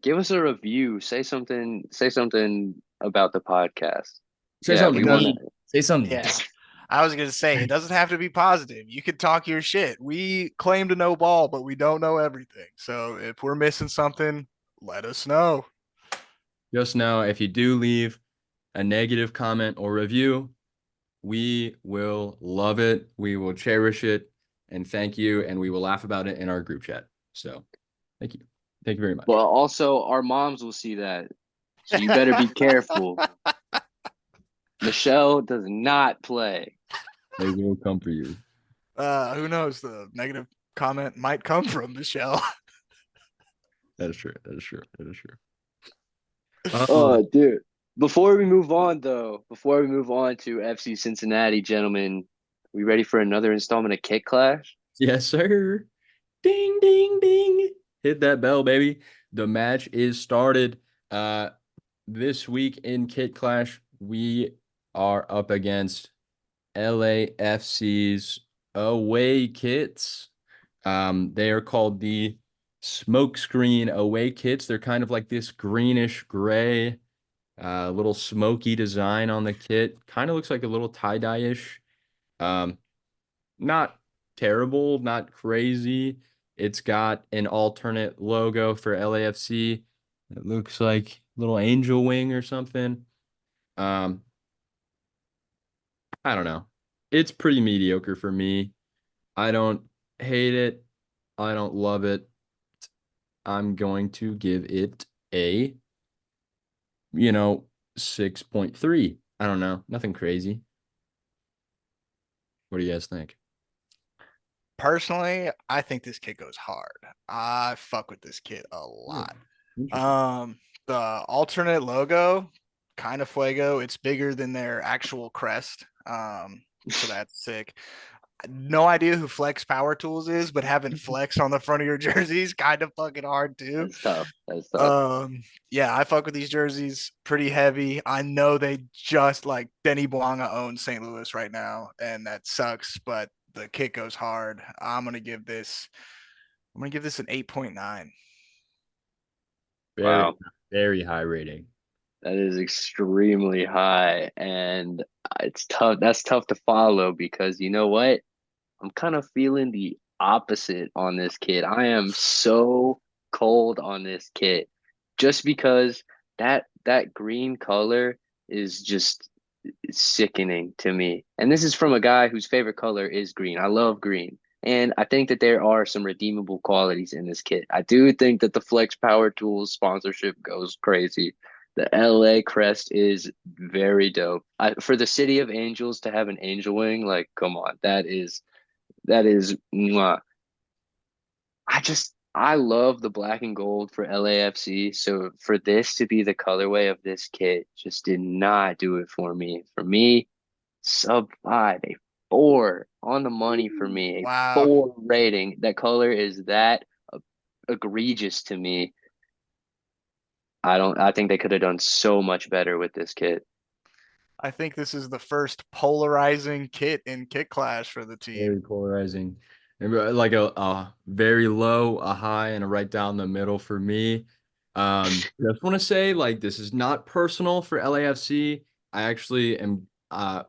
Give us a review. Say something about the podcast. Say Yeah, something we It to want does. me. Say something. Yeah. I was gonna say it doesn't have to be positive. You can talk your shit. We claim to know ball, but we don't know everything. So if we're missing something, let us know. Just know if you do leave a negative comment or review, we will love it. We will cherish it. And thank you. And we will laugh about it in our group chat. So thank you. Thank you very But much. also our moms will see that. So you better be careful. Michelle does not play. They will come for you. Who knows? The negative comment might come from Michelle. That is true. That is true. That is true. Oh, dude. Before we move on, though, before we move on to FC Cincinnati, gentlemen, we ready for another installment of Kick Clash? Yes, sir. Ding, ding, ding. Hit that bell, baby. The match is started. This week in Kit Clash, we are up against LAFC's away kits. They are called the Smokescreen away kits. They're kind of like this greenish gray, little smoky design on the kit. Kind of looks like a little tie-dye-ish. Um, Not terrible, not crazy. It's got an alternate logo for LAFC. It looks like a little angel wing or something. Um, I don't know. It's pretty mediocre for me. I don't hate it. I don't love it. I'm going to give it a, you know, 6.3. I don't know. Nothing crazy. What do you guys think? Personally, I think this kit goes hard. I fuck with this kit a Yeah, lot. interesting. The alternate logo, kind of fuego. It's bigger than their actual crest. So that's sick. No idea who Flex Power Tools is, but having Flex on the front of your jersey is kind of fucking hard too. That's tough. That's tough. Yeah, I fuck with these jerseys pretty heavy. I know they just like Denny Bouanga owns St. Louis right now, and that sucks, but the kit goes hard. I'm gonna give this an 8.9. Very, Wow. very high rating. That is extremely high. And it's tough. That's tough to follow because you know what? I'm kind of feeling the opposite on this kid. I am so cold on this kid just because that green color is just sickening to me. And this is from a guy whose favorite color is green. I love green. And I think that there are some redeemable qualities in this kit. I do think that the Flex Power Tools sponsorship goes crazy. The LA crest is very dope. For the City of Angels to have an angel wing, like, come on, that is mwah. I love the black and gold for LAFC. So for this to be the colorway of this kit just did not do it for me. For me, sub five, a four on the money for me, a Wow. four rating. That color is that egregious to me. I think they could have done so much better with this kit. I think this is the first polarizing kit in Kit Clash for the team. Very polarizing. And like a very low, a high, and a right down the middle for me. Just want to say, like, this is not personal for LAFC. I actually am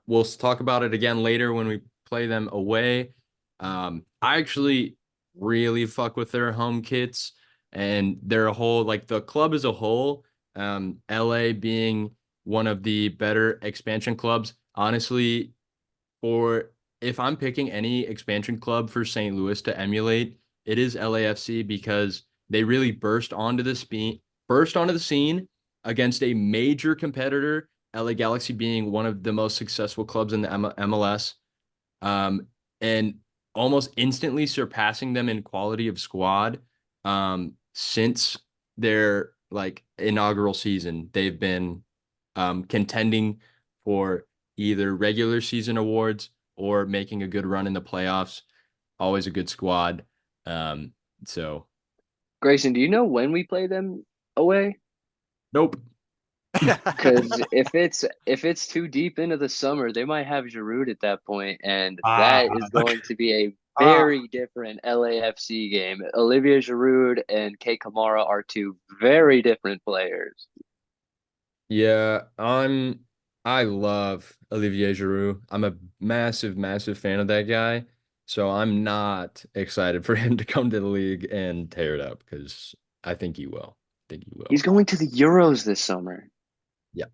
we'll talk about it again later when we play them away. I actually really fuck with their home kits and their whole, like the club as a whole. LA being one of the better expansion clubs. Honestly, for if I'm picking any expansion club for St. Louis to emulate, it is LAFC because they really burst onto the scene against a major competitor, LA Galaxy being one of the most successful clubs in the MLS, and almost instantly surpassing them in quality of squad since their like inaugural season, they've been contending for either regular season awards or making a good run in the playoffs. Always a good squad. So Grayson, do you know when we play them away? nope. Because if it's too deep into the summer, they might have Giroud at that point, and Ah, that is going to be a ah, very different LAFC game. Olivier Giroud and K Kamara are two very different players. Yeah, I love Olivier Giroud. I'm a massive, massive fan of that guy. So I'm not excited for him to come to the league and tear it up because I think he will. I think he He's will. going to the Euros this summer. Yep.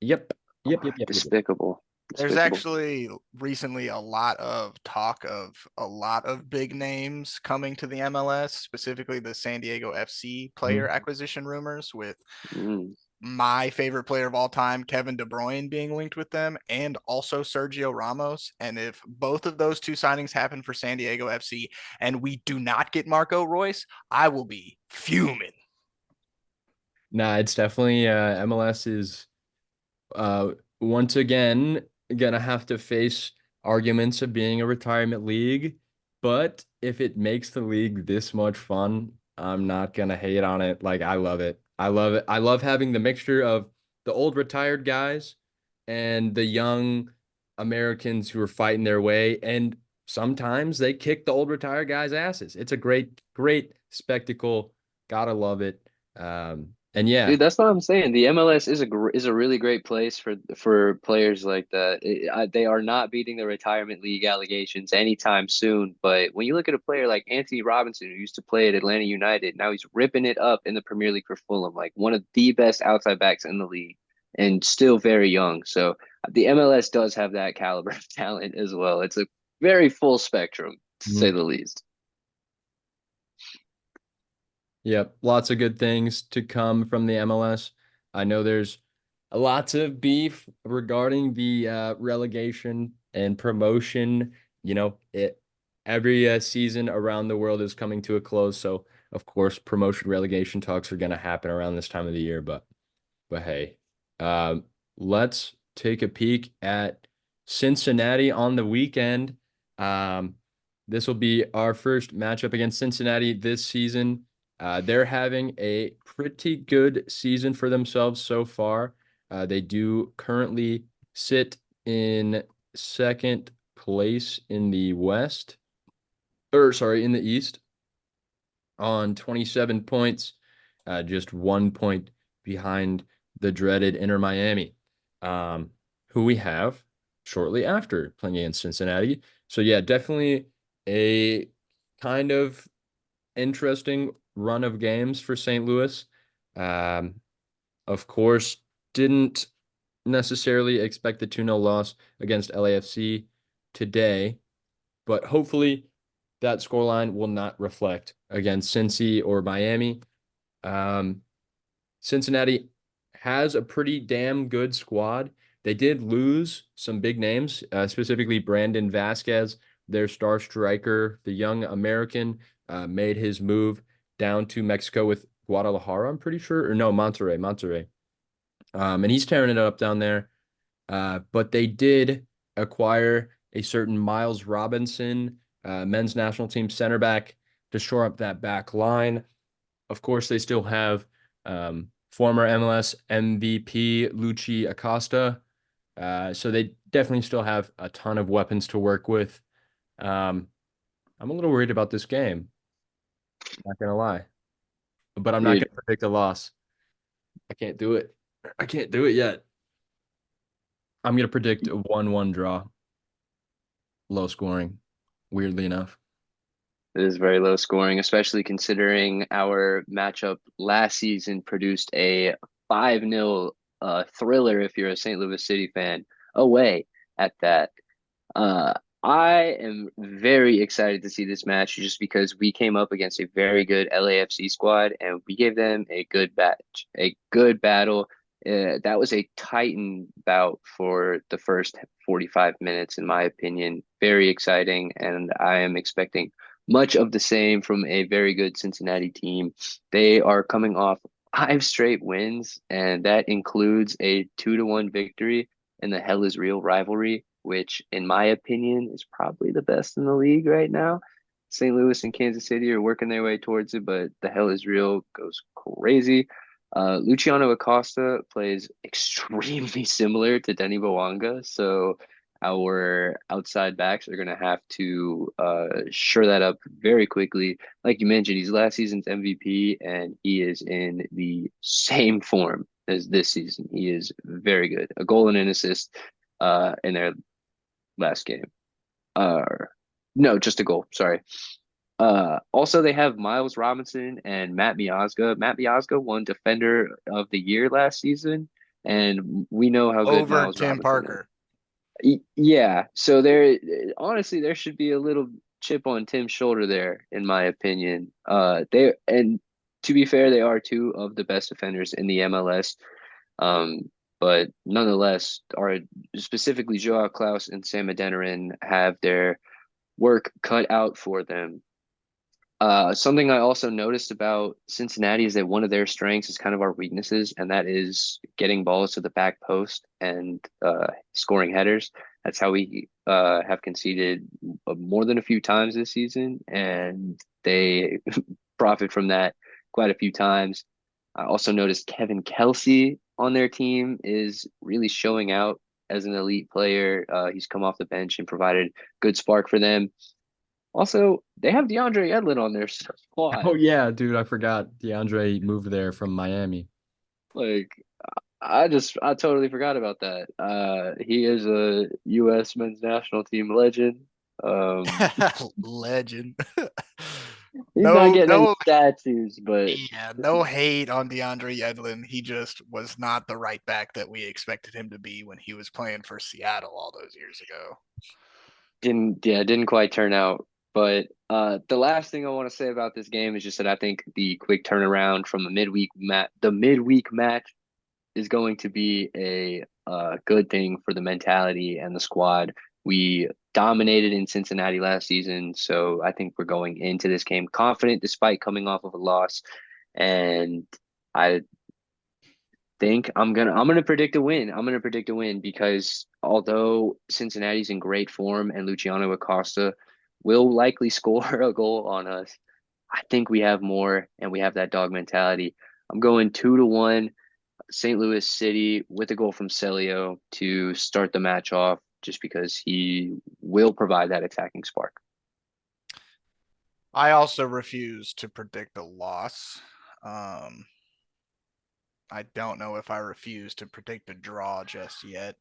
Yep. Yep. Yep. Yep. Yep. Yep. Despicable. there's Despicable. actually recently a lot of talk of a lot of big names coming to the MLS, specifically the San Diego FC player Mhm. acquisition rumors, with Mm. my favorite player of all time, Kevin De Bruyne, being linked with them, and also Sergio Ramos. And if both of those two signings happen for San Diego FC and we do not get Marco Royce, I will be fuming. Nah, it's definitely MLS is once again gonna have to face arguments of being a retirement league. But if it makes the league this much fun, I'm not gonna hate on it. Like I love it. I love it. I love having the mixture of the old retired guys and the young Americans who are fighting their way. And sometimes they kick the old retired guys' asses. It's a great, great spectacle. Gotta love it. And yeah. Dude, that's what I'm saying. The MLS is a really great place for players like that. They are not beating the retirement league allegations anytime soon. But when you look at a player like Anthony Robinson, who used to play at Atlanta United, now he's ripping it up in the Premier League for Fulham, like one of the best outside backs in the league, and still very young. So the MLS does have that caliber of talent as well. It's a very full spectrum, to say Mhm. the least. Yep, lots of good things to come from the MLS. I know there's lots of beef regarding the relegation and promotion. It every season around the world is coming to a close, so of course promotion relegation talks are going to happen around this time of the year. But hey, let's take a peek at Cincinnati on the weekend. Um, this will be our first matchup against Cincinnati this season. They're having a pretty good season for themselves so far. They do currently sit in second place in the West, or sorry, in the East on 27 points, just 1 point behind the dreaded Inter Miami, who we have shortly after playing against Cincinnati. So yeah, definitely a kind of interesting run of games for St. Louis. Um, of course, didn't necessarily expect the 2-0 loss against LAFC today, but hopefully that scoreline will not reflect against Cincy or Miami. Um, Cincinnati has a pretty damn good squad. They did lose some big names, specifically Brandon Vasquez, their star striker, the young American, made his move down to Mexico with Guadalajara, I'm pretty sure, or no, Monterrey. And he's tearing it up down there. But they did acquire a certain Miles Robinson, men's national team center back, to shore up that back line. Of course, they still have former MLS MVP Lucci Acosta. So they definitely still have a ton of weapons to work with. Um, I'm a little worried about this game, not gonna lie. But I'm not Dude, gonna predict a loss. I can't do it. I can't do it yet. I'm gonna predict a 1-1 draw, low scoring, weirdly enough. it is very low scoring, especially considering our matchup last season produced a 5-0 thriller if you're a St. Louis City fan away at that. Uh, I am very excited to see this match just because we came up against a very good LAFC squad and we gave them a good battle. That was a titan bout for the first 45 minutes, in my opinion. Very exciting, and I am expecting much of the same from a very good Cincinnati team. They are coming off 5 straight wins, and that includes a 2-1 victory in the Hell is Real rivalry, which, in my opinion, is probably the best in the league right now. St. Louis and Kansas City are working their way towards it, but the Hell is Real goes crazy. Luciano Acosta plays extremely similar to Denny Bwanga, so our outside backs are going to have to shore that up very quickly. Like you mentioned, he's last season's MVP, and he is in the same form as this season. He is very good. A goal and an assist in their last game. Uh, no, just a goal. Sorry. Also, they have Miles Robinson and Matt Miazga. Matt Miazga won Defender of the Year last season, and we know how good Over Miles Tim Robinson is. Parker. Yeah, so there honestly there should be a little chip on Tim's shoulder there, in my opinion. They and to be fair, they are two of the best defenders in the MLS. But nonetheless, are specifically Joao Klaus and Sam Adeniran have their work cut out for them. Something I also noticed about Cincinnati is that one of their strengths is kind of our weaknesses, and that is getting balls to the back post and scoring headers. That's how we have conceded more than a few times this season, and they profit from that quite a few times. I also noticed Kevin Kelsey on their team is really showing out as an elite player. He's come off the bench and provided good spark for them. Also, they have DeAndre Edlin on their Oh squad. yeah, dude, I forgot DeAndre moved there from Miami. Like, I totally forgot about that. He is a U.S. men's national team legend. Um, Legend. he's not getting any No, statues, but yeah, no hate on DeAndre Yedlin. He just was not the right back that we expected him to be when he was playing for Seattle all those years ago. didn't quite turn out. But the last thing I want to say about this game is just that I think the quick turnaround from the midweek match is going to be a good thing for the mentality and the squad. We dominated in Cincinnati last season, so I think we're going into this game confident despite coming off of a loss. And I think I'm gonna predict a win. I'm gonna predict a win because although Cincinnati's in great form and Luciano Acosta will likely score a goal on us, I think we have more and we have that dog mentality. I'm going 2-1 St. Louis City with a goal from Celio to start the match off just because he will provide that attacking spark. I also refuse to predict a loss. Um, I don't know if I refuse to predict a draw just yet.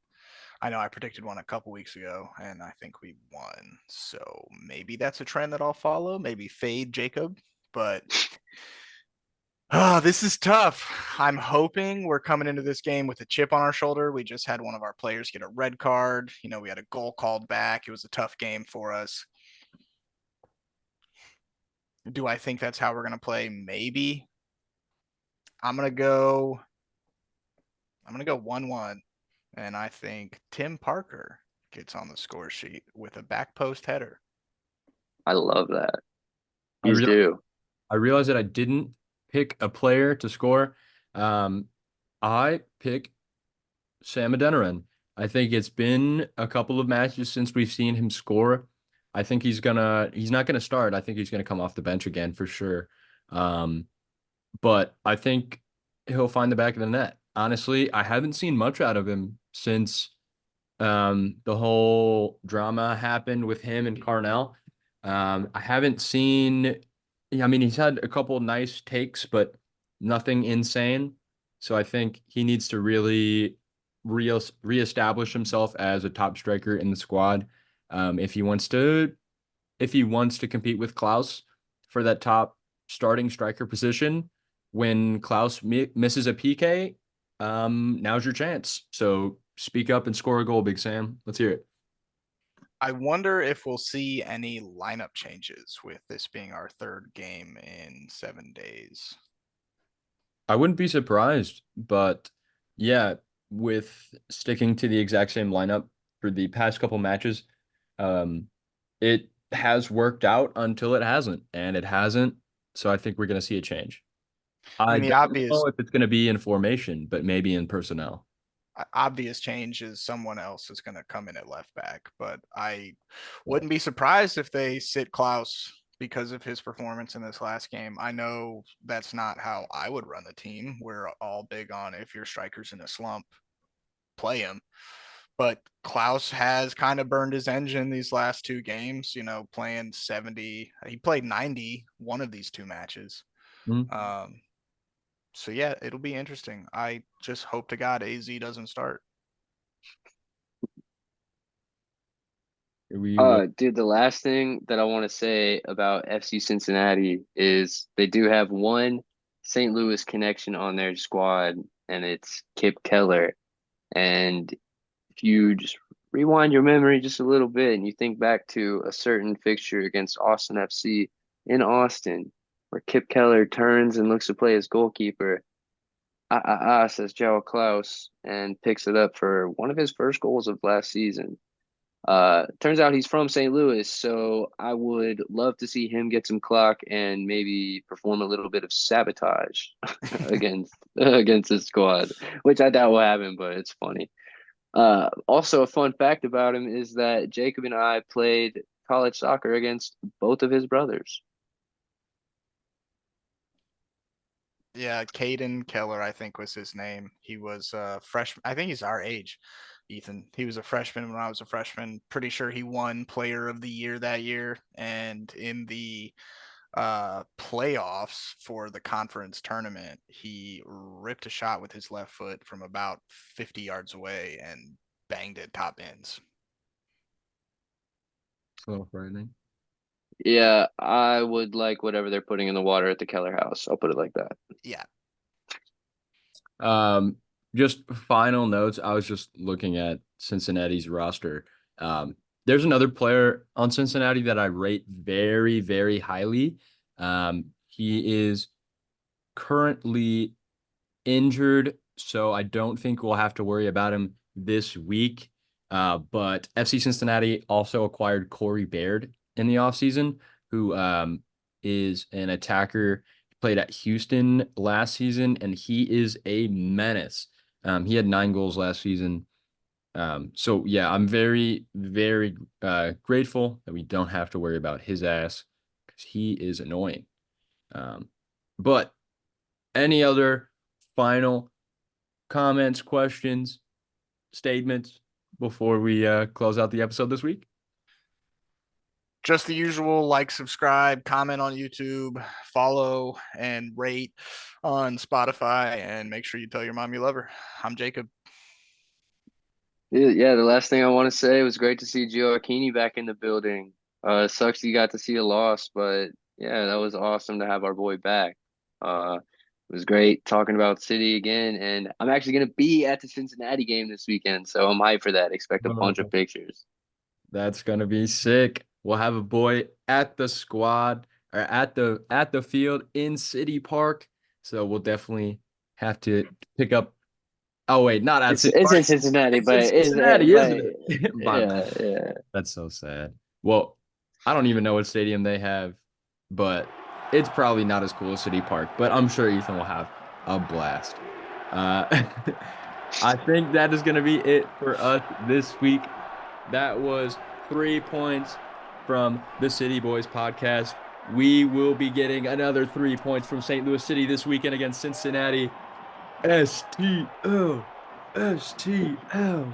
I know I predicted one a couple weeks ago, and I think we won. So maybe that's a trend that I'll follow. Maybe fade Jacob, but this is tough. I'm hoping we're coming into this game with a chip on our shoulder. We just had one of our players get a red card. You know, we had a goal called back. It was a tough game for us. Do I think that's how we're going to play? Maybe. I'm going to go 1-1, and I think Tim Parker gets on the score sheet with a back post header. I love that. I Please realized, do. I realized that I didn't pick a player to score. I pick Sam Adeniran. I think it's been a couple of matches since we've seen him score. I think he's not gonna start. I think he's gonna come off the bench again for sure. Um, but I think he'll find the back of the net. Honestly, I haven't seen much out of him since the whole drama happened with him and Carnell. I haven't seen, I mean, he's had a couple nice takes, but nothing insane. So I think he needs to really reestablish himself as a top striker in the squad. If he wants to compete with Klaus for that top starting striker position, when Klaus misses a PK, now's your chance. So speak up and score a goal, Big Sam. Let's hear it. I wonder if we'll see any lineup changes with this being our third game in 7 days. I wouldn't be surprised, but yeah, with sticking to the exact same lineup for the past couple matches, um, it has worked out until it hasn't, and it hasn't. So I think we're going to see a change. I I mean, the don't obvious know if it's going to be in formation, but maybe in personnel. obvious change is someone else is going to come in at left back, but I wouldn't be surprised if they sit Klaus because of his performance in this last game. I know that's not how I would run the team. We're all big on if your striker's in a slump, play him. But Klaus has kind of burned his engine these last two games, playing 70. He played 90 one of these two matches. Mhm. So yeah, it'll be interesting. I just hope to God AZ doesn't start. We will. Dude, the last thing that I want to say about FC Cincinnati is they do have one St. Louis connection on their squad, and it's Kip Keller. And if you just rewind your memory just a little bit and you think back to a certain fixture against Austin FC in Austin, where Kip Keller turns and looks to play as goalkeeper, says Joe Klaus, and picks it up for one of his first goals of last season. Turns out he's from St. Louis, so I would love to see him get some clock and maybe perform a little bit of sabotage against his squad, which I doubt will happen, but it's funny. Also, a fun fact about him is that Jacob and I played college soccer against both of his brothers. Yeah, Caden Keller, I think was his name. He was a freshman. I think he's our age, Ethan. He was a freshman when I was a freshman. Pretty sure he won Player of the Year that year. And in the playoffs for the conference tournament, he ripped a shot with his left foot from about 50 yards away and banged it top ends. It's a little frightening. Yeah, I would like whatever they're putting in the water at the Keller house. I'll put it like that. Yeah. Just final notes. I was just looking at Cincinnati's roster. There's another player on Cincinnati that I rate very, very highly. He is currently injured, so I don't think we'll have to worry about him this week. But FC Cincinnati also acquired Corey Baird in the offseason, who is an attacker. He played at Houston last season, and he is a menace. He had 9 goals last season. So yeah, I'm very, very grateful that we don't have to worry about his ass because he is annoying. But any other final comments, questions, statements before we close out the episode this week? Just the usual, like, subscribe, comment on YouTube, follow and rate on Spotify, and make sure you tell your mom you love her. I'm Jacob. Yeah, the last thing I want to say, it was great to see Gioacchini back in the building. Sucks you got to see a loss, but yeah, that was awesome to have our boy back. It was great talking about City again, and I'm actually going to be at the Cincinnati game this weekend, so I'm hyped for that. Expect a bunch of pictures. That's gonna be sick. We'll have a boy at the squad or at the field in City Park. So we'll definitely have to pick up. Oh wait, not at City It's Park. in Cincinnati, It's but in Cincinnati, isn't it? My bad. yeah. That's so sad. Well, I don't even know what stadium they have, but it's probably not as cool as City Park. But I'm sure Ethan will have a blast. I think that is gonna be it for us this week. That was 3 points from the City Boys podcast. We will be getting another 3 points from St. Louis City this weekend against Cincinnati. STL, STL.